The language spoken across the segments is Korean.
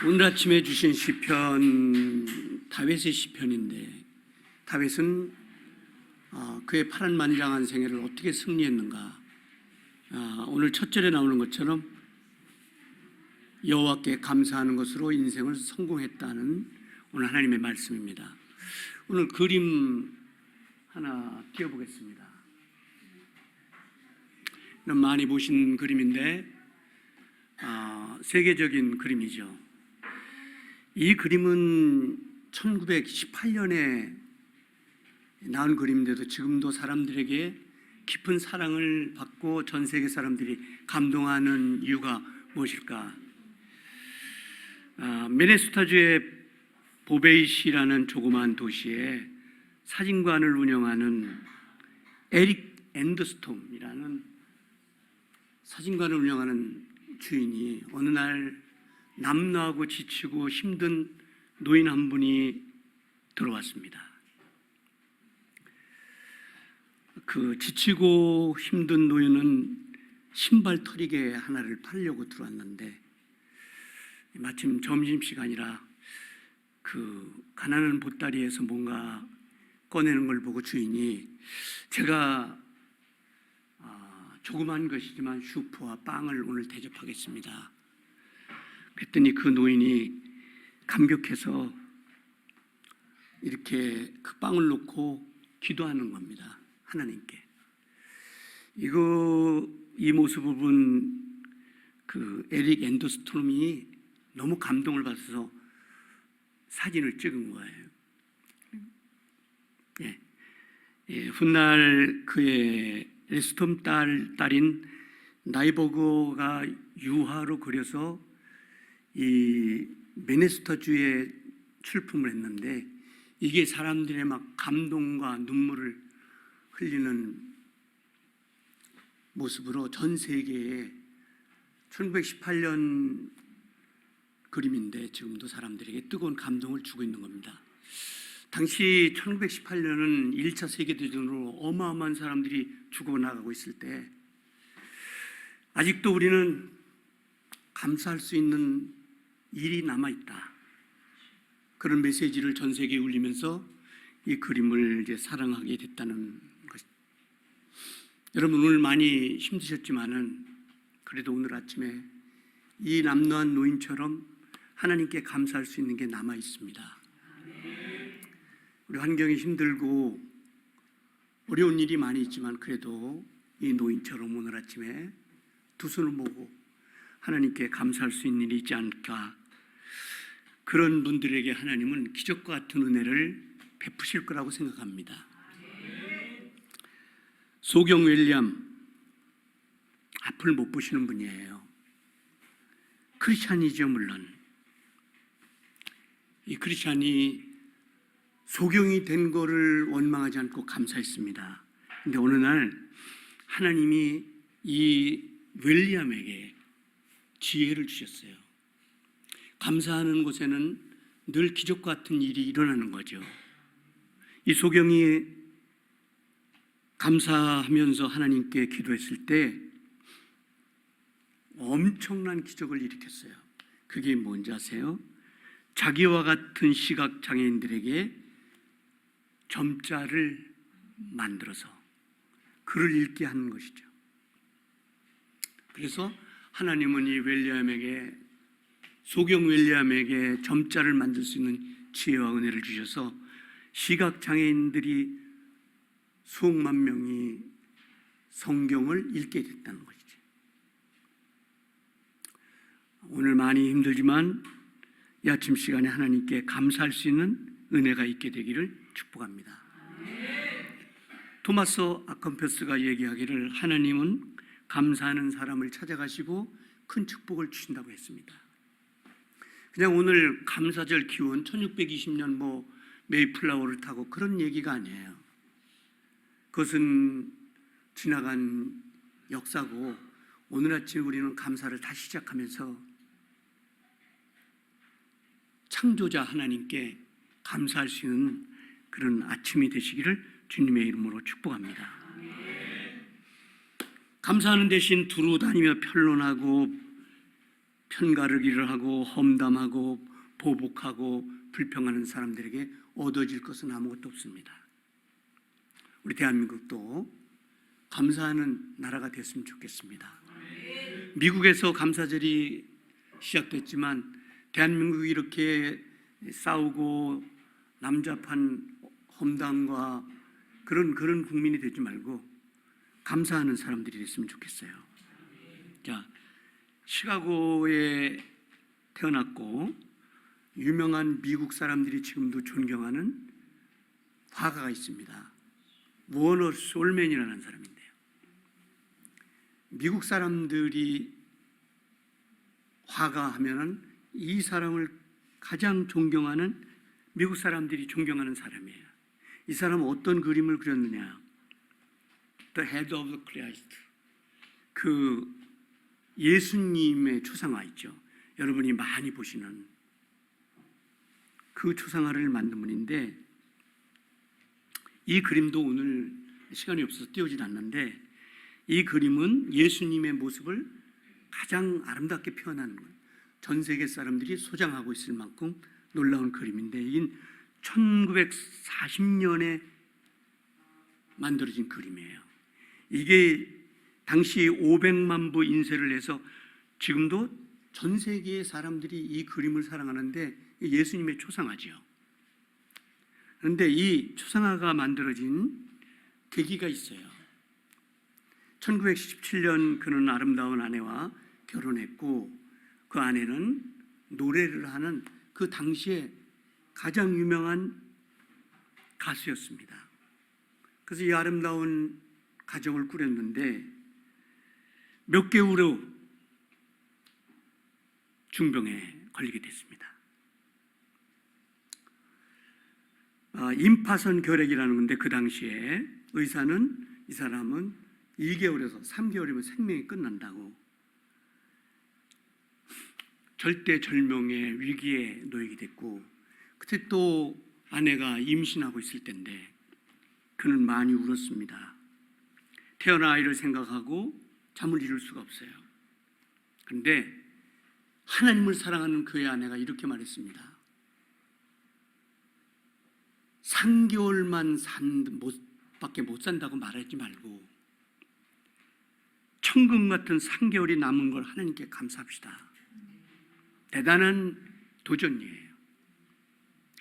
오늘 아침에 주신 시편 다윗의 시편인데, 다윗은 그의 파란만장한 생애를 어떻게 승리했는가. 오늘 첫 절에 나오는 것처럼 여호와께 감사하는 것으로 인생을 성공했다는 오늘 하나님의 말씀입니다. 오늘 그림 하나 띄워보겠습니다. 많이 보신 그림인데 세계적인 그림이죠. 이 그림은 1918년에 나온 그림인데도 지금도 사람들에게 깊은 사랑을 받고 전 세계 사람들이 감동하는 이유가 무엇일까? 미네소타주의 보베이시라는 조그마한 도시에 사진관을 운영하는 에릭 앤더스톰이라는 사진관을 운영하는 주인이 어느 날 남노하고 지치고 힘든 노인 한 분이 들어왔습니다. 그 지치고 힘든 노인은 신발 털이개 하나를 팔려고 들어왔는데, 마침 점심시간이라 그 가난한 보따리에서 뭔가 꺼내는 걸 보고 주인이, 제가 조그만 것이지만 슈프와 빵을 오늘 대접하겠습니다. 그랬더니 그 노인이 감격해서 이렇게 그 빵을 놓고 기도하는 겁니다. 하나님께. 이 모습을 본 그 에릭 앤더스톰이 너무 감동을 받아서 사진을 찍은 거예요. 훗날 그의 앤더스톰 딸인 나이버거가 유화로 그려서 이 미네소타주에 출품을 했는데, 이게 사람들의 막 감동과 눈물을 흘리는 모습으로 전 세계에 1918년 그림인데 지금도 사람들에게 뜨거운 감동을 주고 있는 겁니다. 당시 1918년은 1차 세계대전으로 어마어마한 사람들이 죽어나가고 있을 때 아직도 우리는 감사할 수 있는 일이 남아있다, 그런 메시지를 전 세계에 울리면서 이 그림을 이제 사랑하게 됐다는 것입니다. 여러분, 오늘 많이 힘드셨지만은 그래도 오늘 아침에 이 남노한 노인처럼 하나님께 감사할 수 있는 게 남아 있습니다. 우리 환경이 힘들고 어려운 일이 많이 있지만 그래도 이 노인처럼 오늘 아침에 두 손을 모으고 하나님께 감사할 수 있는 일이 있지 않을까. 그런 분들에게 하나님은 기적과 같은 은혜를 베푸실 거라고 생각합니다. 소경 윌리엄, 앞을 못 보시는 분이에요. 크리스찬이죠. 물론 이 크리스찬이 소경이 된 거를 원망하지 않고 감사했습니다. 그런데 어느 날 하나님이 이 윌리엄에게 지혜를 주셨어요. 감사하는 곳에는 늘 기적 같은 일이 일어나는 거죠. 이 소경이 감사하면서 하나님께 기도했을 때 엄청난 기적을 일으켰어요. 그게 뭔지 아세요? 자기와 같은 시각장애인들에게 점자를 만들어서 글을 읽게 하는 것이죠. 그래서 하나님은 이 소경 윌리엄에게 점자를 만들 수 있는 지혜와 은혜를 주셔서 시각장애인들이 수억만 명이 성경을 읽게 됐다는 것이죠. 오늘 많이 힘들지만 이 아침 시간에 하나님께 감사할 수 있는 은혜가 있게 되기를 축복합니다. 토마스 아컴페스가 얘기하기를, 하나님은 감사하는 사람을 찾아가시고 큰 축복을 주신다고 했습니다. 그냥 오늘 감사절 기원 1620년 메이플라워를 타고 그런 얘기가 아니에요. 그것은 지나간 역사고, 오늘 아침 우리는 감사를 다시 시작하면서 창조자 하나님께 감사할 수 있는 그런 아침이 되시기를 주님의 이름으로 축복합니다. 감사하는 대신 두루 다니며 변론하고 편가르기를 하고 험담하고 보복하고 불평하는 사람들에게 얻어질 것은 아무것도 없습니다. 우리 대한민국도 감사하는 나라가 됐으면 좋겠습니다. 미국에서 감사절이 시작됐지만 대한민국이 이렇게 싸우고 남잡한 험담과 그런 국민이 되지 말고 감사하는 사람들이 됐으면 좋겠어요. 자, 시카고에 태어났고 유명한 미국 사람들이 지금도 존경하는 화가가 있습니다. 워너 솔맨이라는 사람인데요. 미국 사람들이 화가 하면은 이 사람을 가장 존경하는, 미국 사람들이 존경하는 사람이에요. 이 사람은 어떤 그림을 그렸느냐? The Head of the Christ. 그 예수님의 초상화 있죠. 여러분이 많이 보시는 그 초상화를 만든 분인데, 이 그림도 오늘 시간이 없어서 띄우진 않는데, 이 그림은 예수님의 모습을 가장 아름답게 표현하는 거예요. 전 세계 사람들이 소장하고 있을 만큼 놀라운 그림인데, 이게 1940년에 만들어진 그림이에요. 이게 당시 500만 부 인쇄를 해서 지금도 전 세계의 사람들이 이 그림을 사랑하는데, 예수님의 초상화지요. 그런데 이 초상화가 만들어진 계기가 있어요. 1917년 그는 아름다운 아내와 결혼했고, 그 아내는 노래를 하는 그 당시에 가장 유명한 가수였습니다. 그래서 이 아름다운 가정을 꾸렸는데 몇 개월 후 중병에 걸리게 됐습니다. 임파선 결핵이라는 건데, 그 당시에 의사는 이 사람은 2개월에서 3개월이면 생명이 끝난다고, 절대절명의 위기에 놓이게 됐고, 그때 또 아내가 임신하고 있을 때인데 그는 많이 울었습니다. 태어난 아이를 생각하고 잠을 이룰 수가 없어요. 그런데 하나님을 사랑하는 그의 아내가 이렇게 말했습니다. 3개월만 밖에 못 산다고 말하지 말고 천금 같은 3개월이 남은 걸 하나님께 감사합시다. 대단한 도전이에요.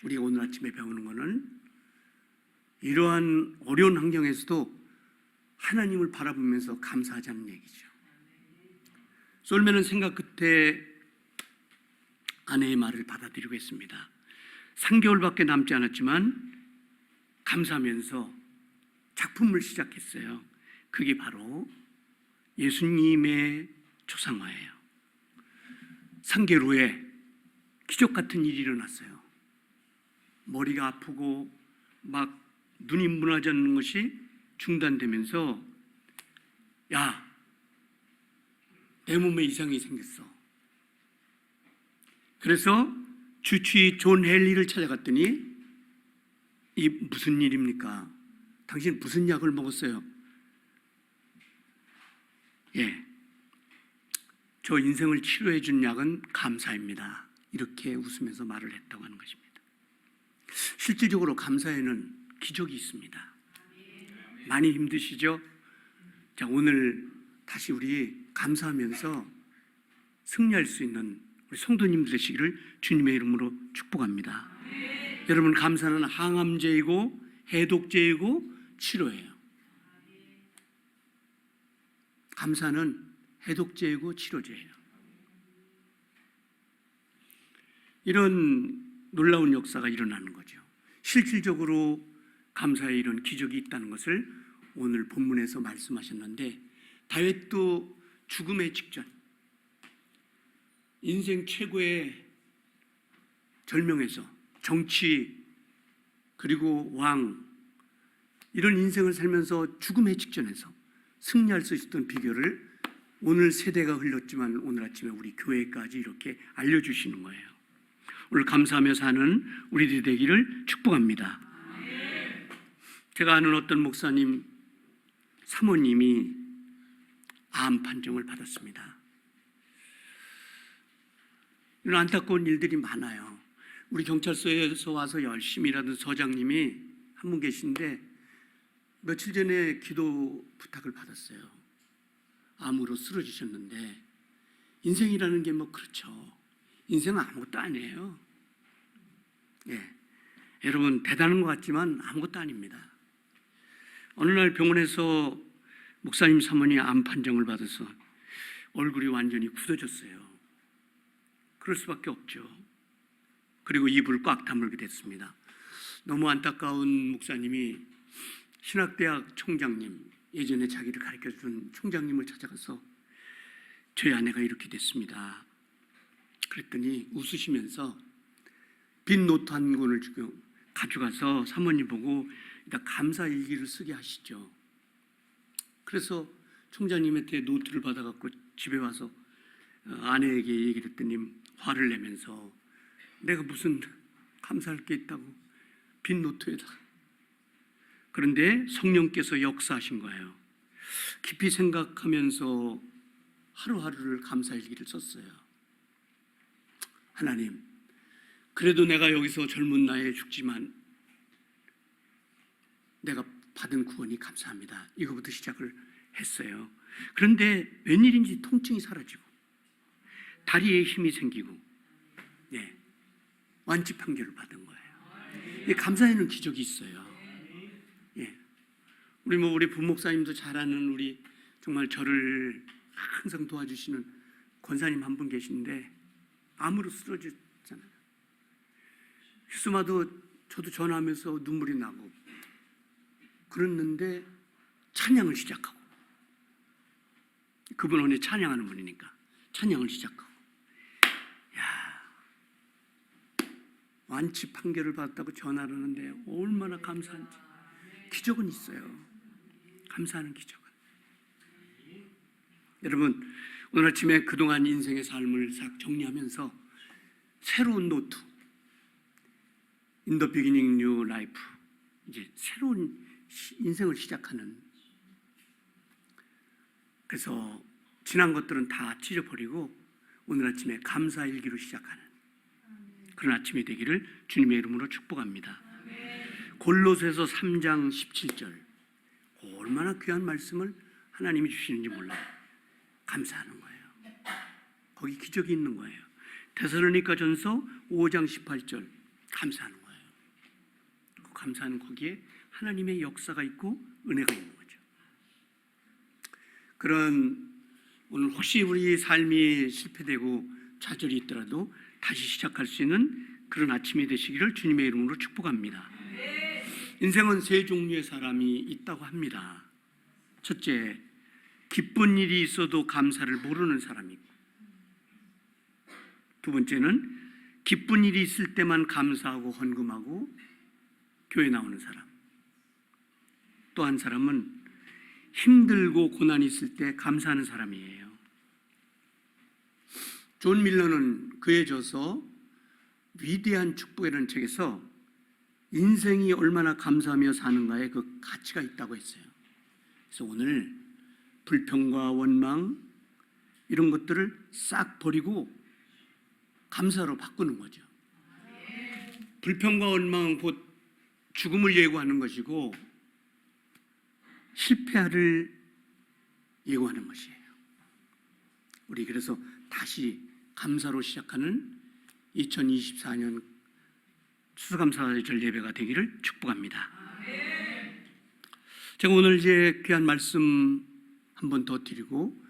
우리가 오늘 아침에 배우는 것은 이러한 어려운 환경에서도 하나님을 바라보면서 감사하자는 얘기죠. 솔맨은 생각 끝에 아내의 말을 받아들이고 했습니다. 3개월밖에 남지 않았지만 감사하면서 작품을 시작했어요. 그게 바로 예수님의 초상화예요. 3개월 후에 기적 같은 일이 일어났어요. 머리가 아프고 막 눈이 무너지는 것이 중단되면서, 야, 내 몸에 이상이 생겼어. 그래서 주치의 존 헨리를 찾아갔더니, 이 무슨 일입니까? 당신 무슨 약을 먹었어요? 예, 저 인생을 치료해 준 약은 감사입니다. 이렇게 웃으면서 말을 했다고 하는 것입니다. 실질적으로 감사에는 기적이 있습니다. 많이 힘드시죠? 자, 오늘 다시 우리 감사하면서 승리할 수 있는 우리 성도님 되시기를 주님의 이름으로 축복합니다. 여러분, 감사는 항암제이고 해독제이고 치료예요. 감사는 해독제이고 치료제예요. 이런 놀라운 역사가 일어나는 거죠. 실질적으로 감사에 이런 기적이 있다는 것을 오늘 본문에서 말씀하셨는데, 다윗도 죽음의 직전, 인생 최고의 절명에서 정치 그리고 왕, 이런 인생을 살면서 죽음의 직전에서 승리할 수 있었던 비결을 오늘 세대가 흘렀지만 오늘 아침에 우리 교회까지 이렇게 알려주시는 거예요. 오늘 감사하며 사는 우리들이 되기를 축복합니다. 제가 아는 어떤 목사님 사모님이 암 판정을 받았습니다. 이런 안타까운 일들이 많아요. 우리 경찰서에서 와서 열심히 일하던 서장님이 한 분 계신데 며칠 전에 기도 부탁을 받았어요. 암으로 쓰러지셨는데 인생이라는 게 뭐 그렇죠. 인생은 아무것도 아니에요. 예, 여러분 대단한 것 같지만 아무것도 아닙니다. 어느 날 병원에서 목사님 사모님이 암 판정을 받아서 얼굴이 완전히 굳어졌어요. 그럴 수밖에 없죠. 그리고 입을 꽉 다물게 됐습니다. 너무 안타까운 목사님이 신학대학 총장님, 예전에 자기를 가르쳐준 총장님을 찾아가서 저희 아내가 이렇게 됐습니다. 그랬더니 웃으시면서 빈 노트 한 권을 가져가서 사모님 보고 일단 감사 일기를 쓰게 하시죠. 그래서 총장님한테 노트를 받아갖고 집에 와서 아내에게 얘기를 했더니 화를 내면서 내가 무슨 감사할 게 있다고 빈 노트에다. 그런데 성령께서 역사하신 거예요. 깊이 생각하면서 하루하루를 감사일기를 썼어요. 하나님, 그래도 내가 여기서 젊은 나이에 죽지만 내가 받은 구원이 감사합니다. 이거부터 시작을 했어요. 그런데 웬일인지 통증이 사라지고 다리에 힘이 생기고 완치 판결을 받은 거예요. 감사에는 기적이 있어요. 우리 부목사님도 잘 아는 우리 정말 저를 항상 도와주시는 권사님 한 분 계신데 암으로 쓰러졌잖아요. 휴스마도 저도 전화하면서 눈물이 나고 그랬는데 찬양을 시작하고 그분은 오늘 찬양하는 분이니까 찬양을 시작하고 완치 판결을 받았다고 전화를 하는데 얼마나 감사한지. 기적은 있어요. 감사하는 기적은. 여러분 오늘 아침에 그동안 인생의 삶을 싹 정리하면서 새로운 노트 In the beginning new life, 이제 새로운 인생을 시작하는. 그래서 지난 것들은 다 찢어버리고 오늘 아침에 감사일기로 시작하는 그런 아침이 되기를 주님의 이름으로 축복합니다. 골로새서 3장 17절, 얼마나 귀한 말씀을 하나님이 주시는지 몰라요. 감사하는 거예요. 거기 기적이 있는 거예요. 데살로니가전서 5장 18절, 감사하는 거예요. 그 감사하는 거기에 하나님의 역사가 있고 은혜가 있는 거죠. 그런 오늘 혹시 우리 삶이 실패되고 좌절이 있더라도 다시 시작할 수 있는 그런 아침이 되시기를 주님의 이름으로 축복합니다. 인생은 세 종류의 사람이 있다고 합니다. 첫째, 기쁜 일이 있어도 감사를 모르는 사람이 있고, 두 번째는 기쁜 일이 있을 때만 감사하고 헌금하고 교회 나오는 사람. 또 한 사람은 힘들고 고난이 있을 때 감사하는 사람이에요. 존 밀러는 그에 져서 위대한 축복이라는 책에서 인생이 얼마나 감사하며 사는가에 그 가치가 있다고 했어요. 그래서 오늘 불평과 원망 이런 것들을 싹 버리고 감사로 바꾸는 거죠. 불평과 원망은 곧 죽음을 예고하는 것이고 실패를 예고하는 것이에요. 우리 그래서 다시 감사로 시작하는 2024년 추수감사절 예배가 되기를 축복합니다. 제가 오늘 이제 귀한 말씀 한 번 더 드리고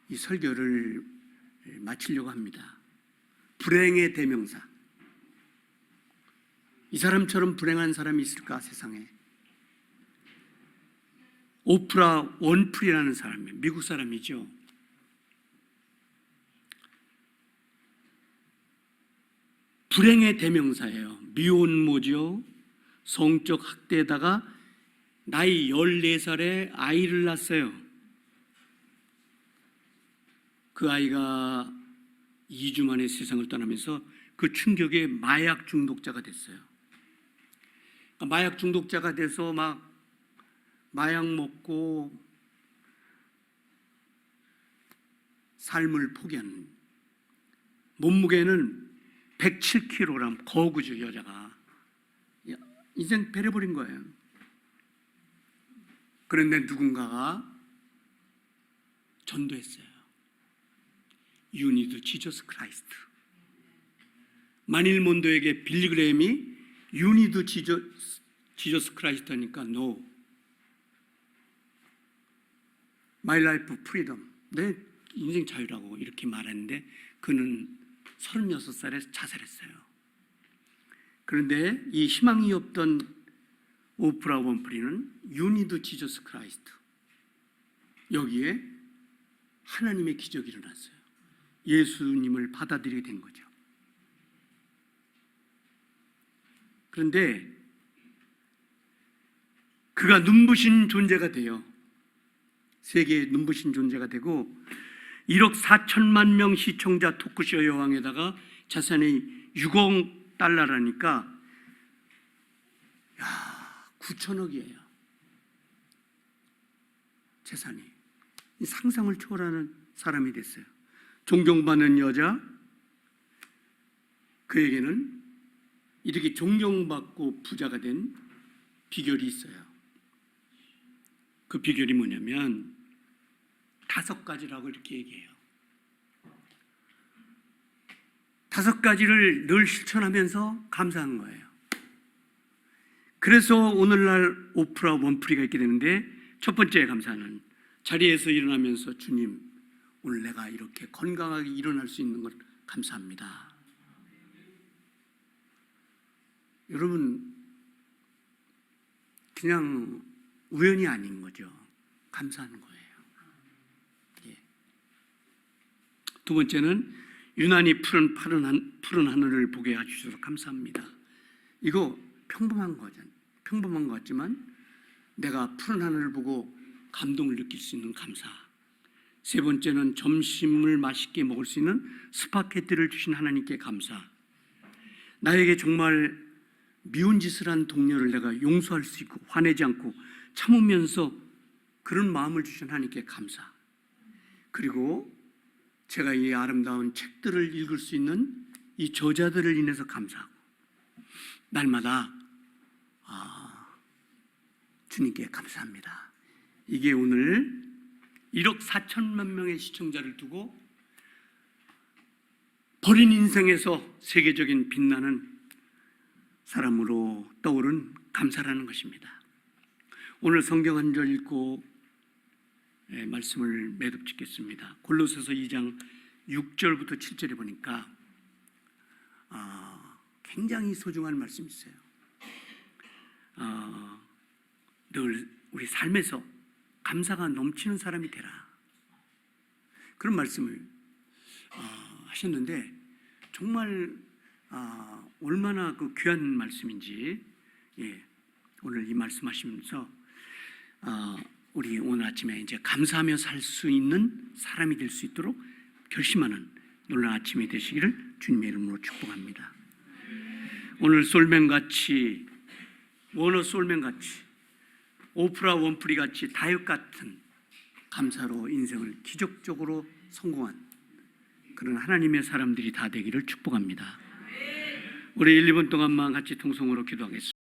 이 설교를 마치려고 합니다. 불행의 대명사. 이 사람처럼 불행한 사람이 있을까 세상에? 오프라 원프리라는 사람이에요. 미국 사람이죠. 불행의 대명사예요. 미혼모죠. 성적 학대에다가 나이 14살에 아이를 낳았어요. 그 아이가 2주 만에 세상을 떠나면서 그 충격에 마약 중독자가 됐어요. 마약 중독자가 돼서 막 마약 먹고 삶을 포기하는. 몸무게는 107kg 거구죠, 여자가. 인생 배려버린 거예요. 그런데 누군가가 전도했어요. You need Jesus Christ. 만일 몬도에게 빌리그레임이 You need Jesus Christ 하니까 No. My life freedom. 내 인생 자유라고 이렇게 말했는데 그는 36살에 자살했어요. 그런데 이 희망이 없던 오프라 원프리는 You need Jesus Christ. 여기에 하나님의 기적이 일어났어요. 예수님을 받아들이게 된 거죠. 그런데 그가 눈부신 존재가 돼요. 세계의 눈부신 존재가 되고 1억 4천만 명 시청자 토크쇼 여왕에다가 자산이 6억 달러라니까 9천억이에요. 재산이. 상상을 초월하는 사람이 됐어요. 존경받는 여자, 그에게는 이렇게 존경받고 부자가 된 비결이 있어요. 그 비결이 뭐냐면 5가지라고 이렇게 얘기해요. 5가지를 늘 실천하면서 감사하는 거예요. 그래서 오늘날 오프라 원프리가 있게 되는데 첫 번째 감사는 자리에서 일어나면서 주님, 오늘 내가 이렇게 건강하게 일어날 수 있는 것 감사합니다. 여러분, 그냥 우연이 아닌 거죠. 감사하는 거예요. 예. 두 번째는 유난히 푸른 하늘을 보게 해주셔서 감사합니다. 이거 평범한 거죠. 평범한 것 같지만 내가 푸른 하늘을 보고 감동을 느낄 수 있는 감사. 세 번째는 점심을 맛있게 먹을 수 있는 스파게티를 주신 하나님께 감사. 나에게 정말 미운 짓을 한 동료를 내가 용서할 수 있고 화내지 않고 참으면서 그런 마음을 주신 하나님께 감사. 그리고 제가 이 아름다운 책들을 읽을 수 있는 이 저자들을 인해서 감사하고 날마다 주님께 감사합니다. 이게 오늘 1억 4천만 명의 시청자를 두고 버린 인생에서 세계적인 빛나는 사람으로 떠오른 감사라는 것입니다. 오늘 성경 한 절 읽고 말씀을 매듭 짓겠습니다. 골로새서 2장 6절부터 7절에 보니까 굉장히 소중한 말씀이 있어요. 늘 우리 삶에서 감사가 넘치는 사람이 되라. 그런 말씀을 하셨는데 정말 얼마나 그 귀한 말씀인지 오늘 이 말씀하시면서 우리 오늘 아침에 이제 감사하며 살 수 있는 사람이 될 수 있도록 결심하는 놀라운 아침이 되시기를 주님의 이름으로 축복합니다. 오늘 솔맨같이 워너 솔맨같이 오프라 원프리같이 다윗 같은 감사로 인생을 기적적으로 성공한 그런 하나님의 사람들이 다 되기를 축복합니다. 우리 1, 2분 동안만 같이 통성으로 기도하겠습니다.